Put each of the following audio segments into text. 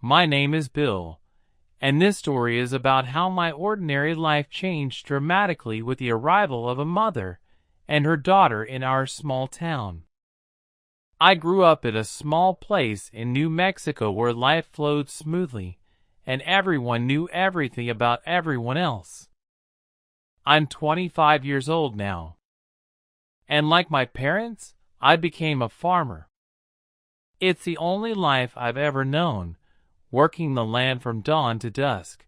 My name is Bill, and this story is about how my ordinary life changed dramatically with the arrival of a mother and her daughter in our small town. I grew up in a small place in New Mexico where life flowed smoothly, and everyone knew everything about everyone else. I'm 25 years old now, and like my parents, I became a farmer. It's the only life I've ever known, working the land from dawn to dusk,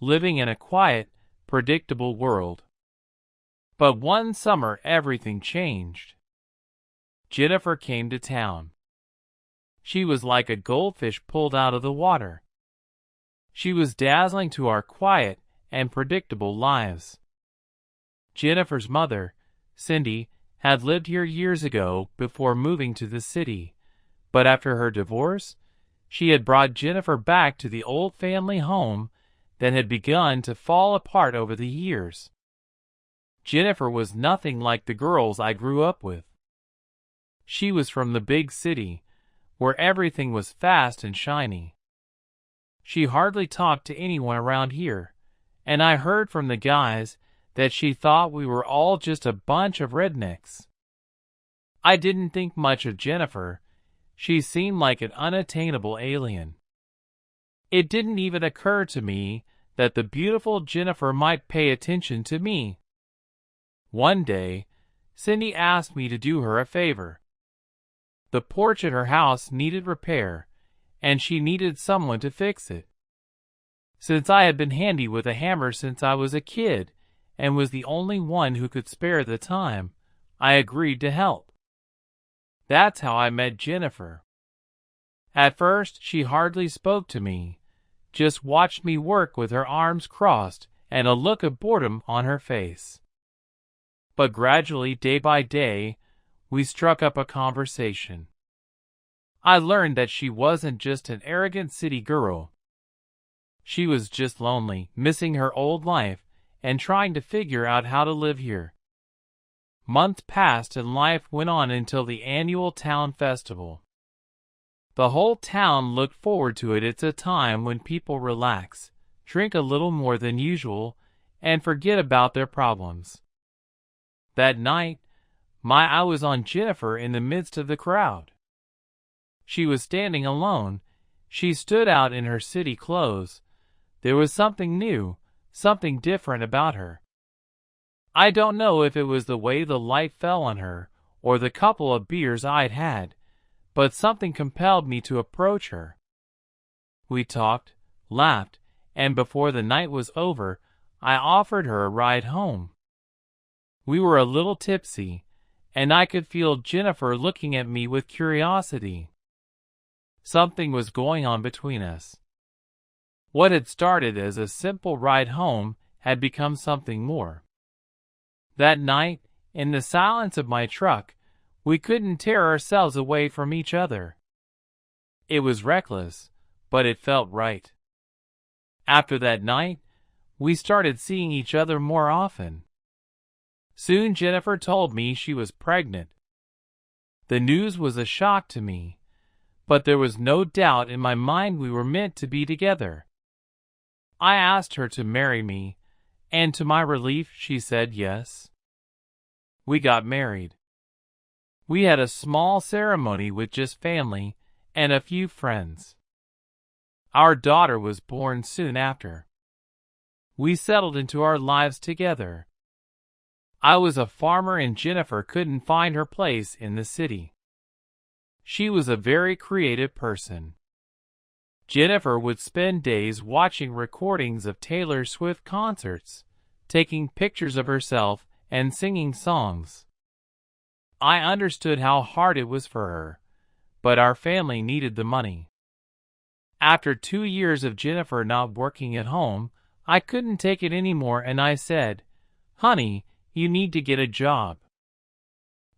living in a quiet, predictable world. But one summer everything changed. Jennifer came to town. She was like a goldfish pulled out of the water. She was dazzling to our quiet and predictable lives. Jennifer's mother, Cindy, had lived here years ago before moving to the city, but after her divorce, she had brought Jennifer back to the old family home that had begun to fall apart over the years. Jennifer was nothing like the girls I grew up with. She was from the big city, where everything was fast and shiny. She hardly talked to anyone around here, and I heard from the guys that she thought we were all just a bunch of rednecks. I didn't think much of Jennifer. She seemed like an unattainable alien. It didn't even occur to me that the beautiful Jennifer might pay attention to me. One day, Cindy asked me to do her a favor. The porch at her house needed repair, and she needed someone to fix it. Since I had been handy with a hammer since I was a kid, and was the only one who could spare the time, I agreed to help. That's how I met Jennifer. At first, she hardly spoke to me, just watched me work with her arms crossed and a look of boredom on her face. But gradually, day by day, we struck up a conversation. I learned that she wasn't just an arrogant city girl. She was just lonely, missing her old life, and trying to figure out how to live here. Months passed and life went on until the annual town festival. The whole town looked forward to it. It's a time when people relax, drink a little more than usual, and forget about their problems. That night, my eye was on Jennifer in the midst of the crowd. She was standing alone. She stood out in her city clothes. There was something new, something different about her. I don't know if it was the way the light fell on her, or the couple of beers I'd had, but something compelled me to approach her. We talked, laughed, and before the night was over, I offered her a ride home. We were a little tipsy, and I could feel Jennifer looking at me with curiosity. Something was going on between us. What had started as a simple ride home had become something more. That night, in the silence of my truck, we couldn't tear ourselves away from each other. It was reckless, but it felt right. After that night, we started seeing each other more often. Soon Jennifer told me she was pregnant. The news was a shock to me, but there was no doubt in my mind we were meant to be together. I asked her to marry me, and to my relief she said yes. We got married. We had a small ceremony with just family and a few friends. Our daughter was born soon after. We settled into our lives together. I was a farmer and Jennifer couldn't find her place in the city. She was a very creative person. Jennifer would spend days watching recordings of Taylor Swift concerts, taking pictures of herself and singing songs. I understood how hard it was for her, but our family needed the money. After 2 years of Jennifer not working at home, I couldn't take it anymore and I said, "Honey, you need to get a job."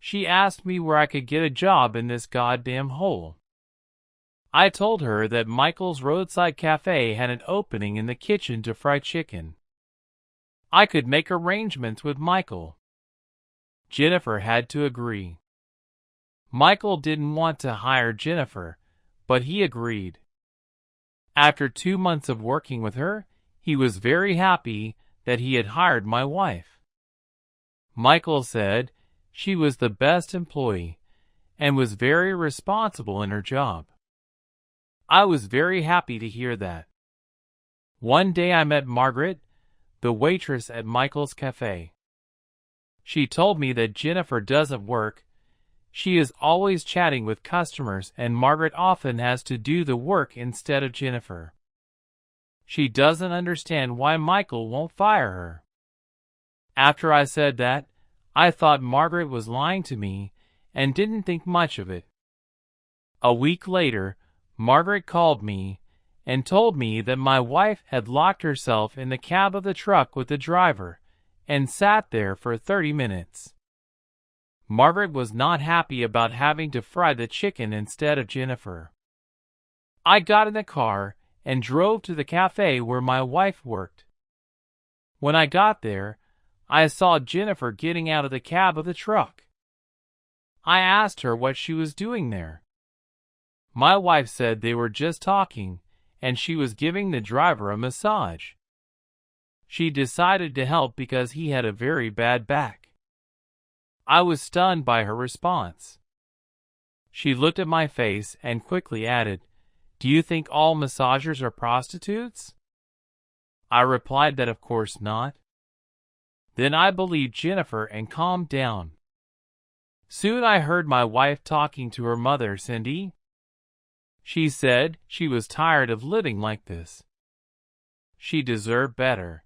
She asked me where I could get a job in this goddamn hole. I told her that Michael's roadside cafe had an opening in the kitchen to fry chicken. I could make arrangements with Michael. Jennifer had to agree. Michael didn't want to hire Jennifer, but he agreed. After 2 months of working with her, he was very happy that he had hired my wife. Michael said she was the best employee and was very responsible in her job. I was very happy to hear that. One day I met Margaret, the waitress at Michael's cafe. She told me that Jennifer doesn't work. She is always chatting with customers and Margaret often has to do the work instead of Jennifer. She doesn't understand why Michael won't fire her. After I said that, I thought Margaret was lying to me and didn't think much of it. A week later, Margaret called me and told me that my wife had locked herself in the cab of the truck with the driver and sat there for 30 minutes. Margaret was not happy about having to fry the chicken instead of Jennifer. I got in the car and drove to the cafe where my wife worked. When I got there, I saw Jennifer getting out of the cab of the truck. I asked her what she was doing there. My wife said they were just talking, and she was giving the driver a massage. She decided to help because he had a very bad back. I was stunned by her response. She looked at my face and quickly added, "Do you think all massagers are prostitutes?" I replied that of course not. Then I believed Jennifer and calmed down. Soon I heard my wife talking to her mother, Cindy. She said she was tired of living like this. She deserved better.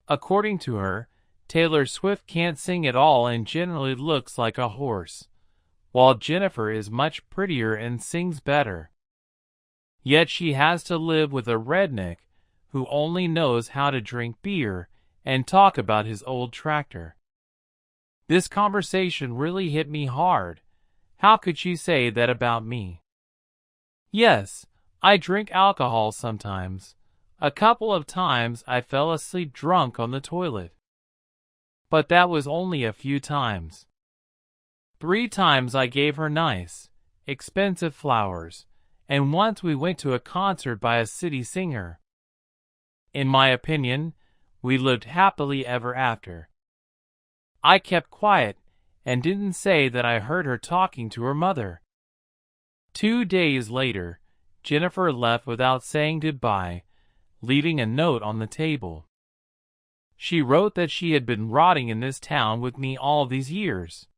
According to her, Taylor Swift can't sing at all and generally looks like a horse, while Jennifer is much prettier and sings better. Yet she has to live with a redneck who only knows how to drink beer and talk about his old tractor. This conversation really hit me hard. How could she say that about me? Yes, I drink alcohol sometimes. A couple of times I fell asleep drunk on the toilet. But that was only a few times. 3 times I gave her nice, expensive flowers, and once we went to a concert by a city singer. In my opinion, we lived happily ever after. I kept quiet and didn't say that I heard her talking to her mother. 2 days later, Jennifer left without saying goodbye, leaving a note on the table. She wrote that she had been rotting in this town with me all these years.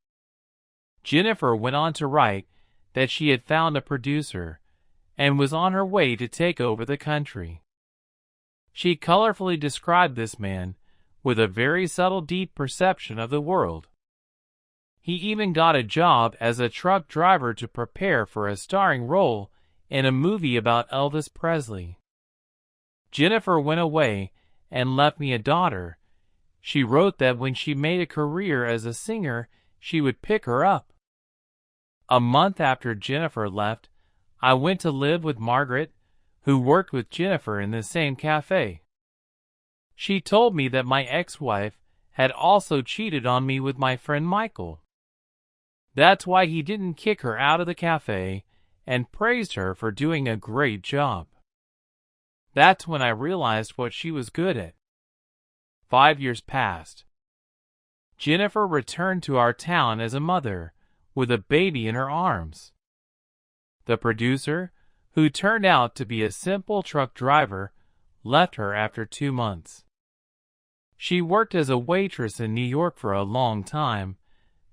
Jennifer went on to write that she had found a producer and was on her way to take over the country. She colorfully described this man with a very subtle, deep perception of the world. He even got a job as a truck driver to prepare for a starring role in a movie about Elvis Presley. Jennifer went away and left me a daughter. She wrote that when she made a career as a singer, she would pick her up. A month after Jennifer left, I went to live with Margaret, who worked with Jennifer in the same cafe. She told me that my ex-wife had also cheated on me with my friend Michael. That's why he didn't kick her out of the cafe and praised her for doing a great job. That's when I realized what she was good at. 5 years passed. Jennifer returned to our town as a mother, with a baby in her arms. The producer, who turned out to be a simple truck driver, left her after 2 months. She worked as a waitress in New York for a long time,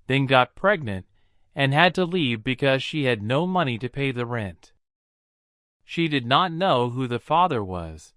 then got pregnant and had to leave because she had no money to pay the rent. She did not know who the father was.